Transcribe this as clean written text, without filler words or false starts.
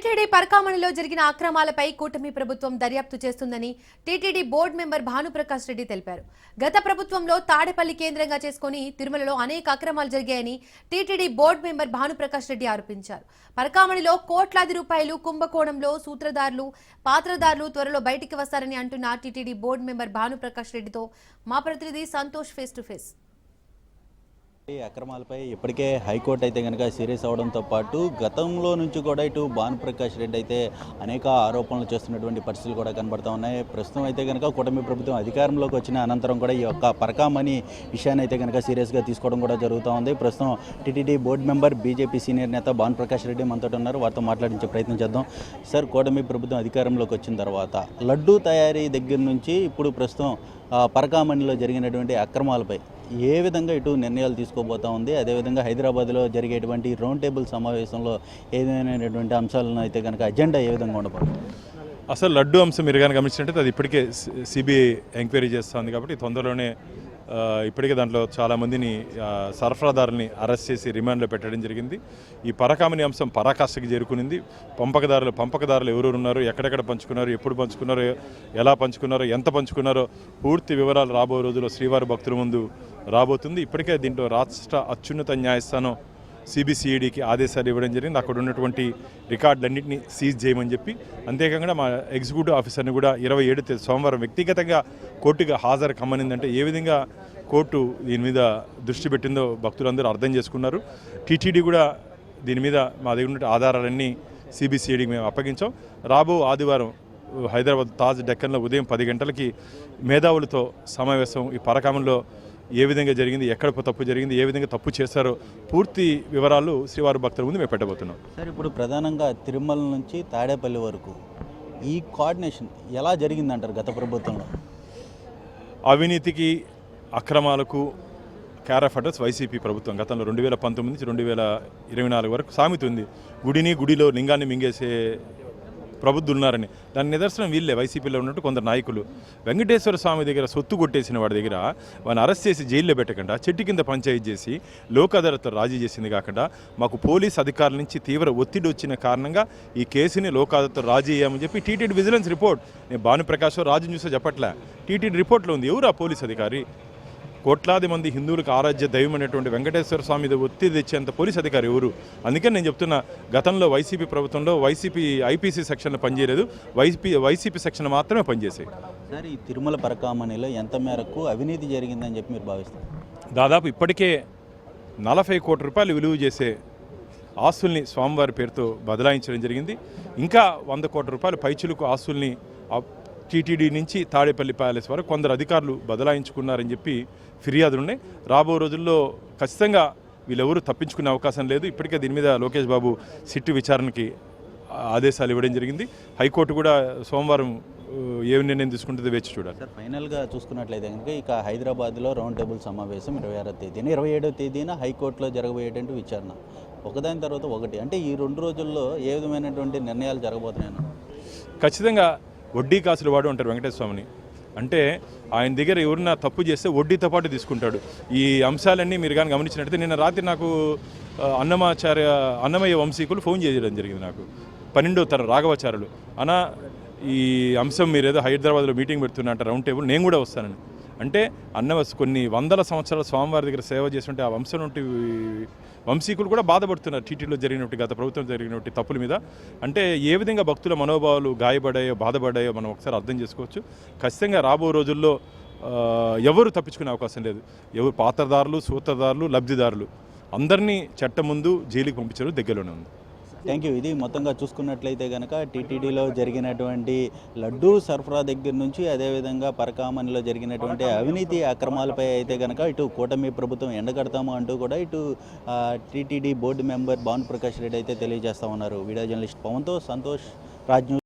TTD పరకామణిలో జరిగిన అక్రమాలపై కూటమి ప్రభుత్వం దర్యాప్తు చేస్తుందని TTD board member Bhanuprakash Reddy తెలిపారు. గత ప్రభుత్వంలో తాడేపల్లి కేంద్రంగా చేసుకుని తిరుమలలో అనేక అక్రమాలు జరిగాయని TTD board member Bhanuprakash Reddy ఆరోపించారు. పరకామణిలో కోట్లాది రూపాయలు కుంభకోణంలో సూత్రధారులు, పాత్రధారులు త్వరలో బయటికి వస్తారని అంటున్న టీటీడీ బోర్డు మెంబర్ భానుప్రకాష్ రెడ్డితో మా ప్రతినిధి సంతోష్ ఫేస్ టు ఫేస్. అక్రమాలపై ఇప్పటికే హైకోర్టు అయితే కనుక సీరియస్ అవడంతో పాటు గతంలో నుంచి కూడా ఇటు భానుప్రకాష్ రెడ్డి అయితే అనేక ఆరోపణలు చేస్తున్నటువంటి పరిస్థితులు కూడా కనబడుతూ ఉన్నాయి. ప్రస్తుతం అయితే కనుక కూటమి ప్రభుత్వం అధికారంలోకి వచ్చిన అనంతరం కూడా ఈ యొక్క పరకామణి విషయాన్ని అయితే కనుక సీరియస్గా తీసుకోవడం కూడా జరుగుతూ ఉంది. ప్రస్తుతం TTD board member BJP senior నేత భానుప్రకాష్ రెడ్డి మనతో ఉన్నారు. వారితో మాట్లాడించే ప్రయత్నం చేద్దాం. సార్, కూటమి ప్రభుత్వం అధికారంలోకి వచ్చిన తర్వాత లడ్డూ తయారీ దగ్గర నుంచి ఇప్పుడు ప్రస్తుతం పరకామణిలో జరిగినటువంటి అక్రమాలపై ఏ విధంగా ఇటు నిర్ణయాలు తీసుకోబోతా ఉంది, అదేవిధంగా హైదరాబాద్లో జరిగేటువంటి రౌండ్ టేబుల్ సమావేశంలో ఏదైనటువంటి అంశాలను అయితే కనుక అజెండా ఏ విధంగా ఉండబోతుంది? అసలు లడ్డు అంశం మీరు కానీ గమనించినట్టు అది ఇప్పటికే సిబిఐ ఎంక్వైరీ చేస్తుంది కాబట్టి తొందరలోనే ఇప్పటికే దాంట్లో చాలామందిని సరఫరాదారుల్ని అరెస్ట్ చేసి రిమాండ్లో పెట్టడం జరిగింది. ఈ పరకామణి అంశం పరాకాష్ఠకి చేరుకునింది. పంపకదారులు ఎవరెవరు ఉన్నారు, ఎక్కడెక్కడ పంచుకున్నారు, ఎప్పుడు పంచుకున్నారో, ఎలా పంచుకున్నారో, ఎంత పంచుకున్నారో పూర్తి వివరాలు రాబో రోజుల్లో శ్రీవారి భక్తుల ముందు రాబోతుంది. ఇప్పటికే దీంట్లో రాష్ట్ర అత్యున్నత న్యాయస్థానం సిబిసిఐడికి ఆదేశాలు ఇవ్వడం జరిగింది. అక్కడ ఉన్నటువంటి రికార్డులన్నింటినీ సీజ్ చేయమని చెప్పి, అంతేకాకుండా మా ఎగ్జిక్యూటివ్ ఆఫీసర్ని కూడా 27 సోమవారం వ్యక్తిగతంగా కోర్టుగా హాజరు కమ్మనిందంటే ఏ విధంగా కోర్టు దీని మీద దృష్టి పెట్టిందో భక్తులందరూ అర్థం చేసుకున్నారు. టీటీడీ కూడా దీని మీద మా దగ్గర ఉన్న ఆధారాలన్నీ సిబిసిఐడికి మేము అప్పగించాం. రాబో ఆదివారం హైదరాబాద్ తాజ్ డెక్కన్లో ఉదయం 10 గంటలకి మేధావులతో సమావేశం ఈ పరకామంలో ఏ విధంగా జరిగింది, ఎక్కడ తప్పు జరిగింది, ఏ విధంగా తప్పు చేశారో పూర్తి వివరాలు శ్రీవారి భక్తుల ముందు మేము పెట్టబోతున్నాం. సార్, ఇప్పుడు ప్రధానంగా తిరుమల నుంచి తాడేపల్లి వరకు ఈ కోఆర్డినేషన్ ఎలా జరిగిందంటారు గత ప్రభుత్వంలో? అవినీతికి అక్రమాలకు కేర్ ఆఫ్ అడ్రస్ వైసీపీ ప్రభుత్వం. గతంలో 2019 నుంచి 2024 వరకు సామెత ఉంది, గుడిలో లింగాన్ని మింగేసే ప్రబుద్ధులు ఉన్నారని. దాని నిదర్శనం వీళ్ళే, వైసీపీలో ఉన్నట్టు కొందరు నాయకులు. వెంకటేశ్వర స్వామి దగ్గర సొత్తు కొట్టేసిన వాడి దగ్గర వాడిని అరెస్ట్ చేసి జైల్లో పెట్టకుండా చెట్టు కింద పంచాయతీ చేసి లోక్ అదాలత్తో రాజీ చేసింది కాకుండా మాకు పోలీస్ అధికారుల నుంచి తీవ్ర ఒత్తిడి వచ్చిన కారణంగా ఈ కేసుని లోక్ అదాలత్తో రాజీ అయ్యామని చెప్పి టీటీడీ విజిలెన్స్ రిపోర్ట్, నేను భానుప్రకాష్ రాజు చూసో చెప్పట్లే, టీటీడీ రిపోర్ట్లో ఉంది. ఎవరు ఆ పోలీస్ అధికారి? కోట్లాది మంది హిందువులకు ఆరాధ్య దైవం అనేటువంటి వెంకటేశ్వర స్వామి మీద ఒత్తిడి తెచ్చేంత పోలీస్ అధికారి ఎవరు? అందుకని నేను చెప్తున్నా, గతంలో వైసీపీ ప్రభుత్వంలో వైసీపీ ఐపీసీ సెక్షన్లో పనిచేయలేదు, వైసీపీ సెక్షన్ మాత్రమే పనిచేసాయి. సార్, ఈ తిరుమల పరకామణిలో ఎంత మేరకు అవినీతి జరిగిందని చెప్పి మీరు భావిస్తారు? దాదాపు ఇప్పటికే 40 కోట్ల రూపాయలు విలువ చేసే ఆస్తుల్ని స్వామివారి పేరుతో బదలాయించడం జరిగింది. ఇంకా 100 కోట్ల రూపాయలు పైచులకు ఆస్తుల్ని టీటీడీ నుంచి తాడేపల్లి ప్యాలెస్ వరకు కొందరు అధికారులు బదలాయించుకున్నారని చెప్పి ఫిర్యాదులున్నాయి. రాబో రోజుల్లో ఖచ్చితంగా వీళ్ళెవరూ తప్పించుకునే అవకాశం లేదు. ఇప్పటికే దీని మీద లోకేష్ బాబు సిట్టు విచారణకి ఆదేశాలు ఇవ్వడం జరిగింది. హైకోర్టు కూడా సోమవారం ఏ నిర్ణయం తీసుకుంటుందో వేచి చూడాలి. సార్, ఫైనల్గా చూసుకున్నట్లయితే కనుక ఇక హైదరాబాద్లో రౌండ్ టేబుల్ సమావేశం 26వ తేదీన 27వ తేదీన హైకోర్టులో జరగబోయేటువంటి విచారణ ఒకదాని తర్వాత ఒకటి, అంటే ఈ 2 రోజుల్లో ఏ విధమైనటువంటి నిర్ణయాలు జరగబోతున్నాయన్న? ఖచ్చితంగా వడ్డీ కాసులు వాడు అంటారు వెంకటేశ్వర స్వామిని. అంటే ఆయన దగ్గర ఎవరన్నా తప్పు చేస్తే వడ్డీతో పాటు తీసుకుంటాడు. ఈ అంశాలన్నీ మీరు కానీ గమనించినట్టయితే నిన్న రాత్రి నాకు అన్నమయ్య వంశీకులు ఫోన్ చేయడం జరిగింది. నాకు 12వ తరం రాఘవాచార్యులు అన్న, ఈ అంశం మీరు ఏదో హైదరాబాద్లో మీటింగ్ పెడుతున్నట్టు రౌండ్ టేబుల్, నేను కూడా వస్తానని. అంటే కొన్ని వందల సంవత్సరాల స్వామివారి దగ్గర సేవ చేస్తుంటే ఆ వంశం నుండి వంశీకులు కూడా బాధపడుతున్నారు టీటీలో జరిగినట్టు, గత ప్రభుత్వం జరిగినట్టు తప్పుల మీద. అంటే ఏ విధంగా భక్తుల మనోభావాలు గాయపడాయో, బాధపడ్డాయో మనం ఒకసారి అర్థం చేసుకోవచ్చు. ఖచ్చితంగా రాబో రోజుల్లో ఎవరు తప్పించుకునే అవకాశం లేదు. ఎవరు పాత్రదారులు, సూత్రధారులు, లబ్ధిదారులు అందరినీ చట్టం ముందు జైలుకి పంపించడం దగ్గరలోనే ఉంది. Thank you. ఇది మొత్తంగా చూసుకున్నట్లయితే కనుక టీటీడీలో జరిగినటువంటి లడ్డూ సరఫరా దగ్గర నుంచి అదేవిధంగా పరకామణిలో జరిగినటువంటి అవినీతి అక్రమాలపై అయితే కనుక ఇటు కూటమి ప్రభుత్వం ఎండగడతాము అంటూ కూడా ఇటు TTD board member Bhanuprakash Reddy అయితే తెలియజేస్తా ఉన్నారు. వీడియో జర్నలిస్ట్ పవన్తో సంతోష్, రాజ్ న్యూస్.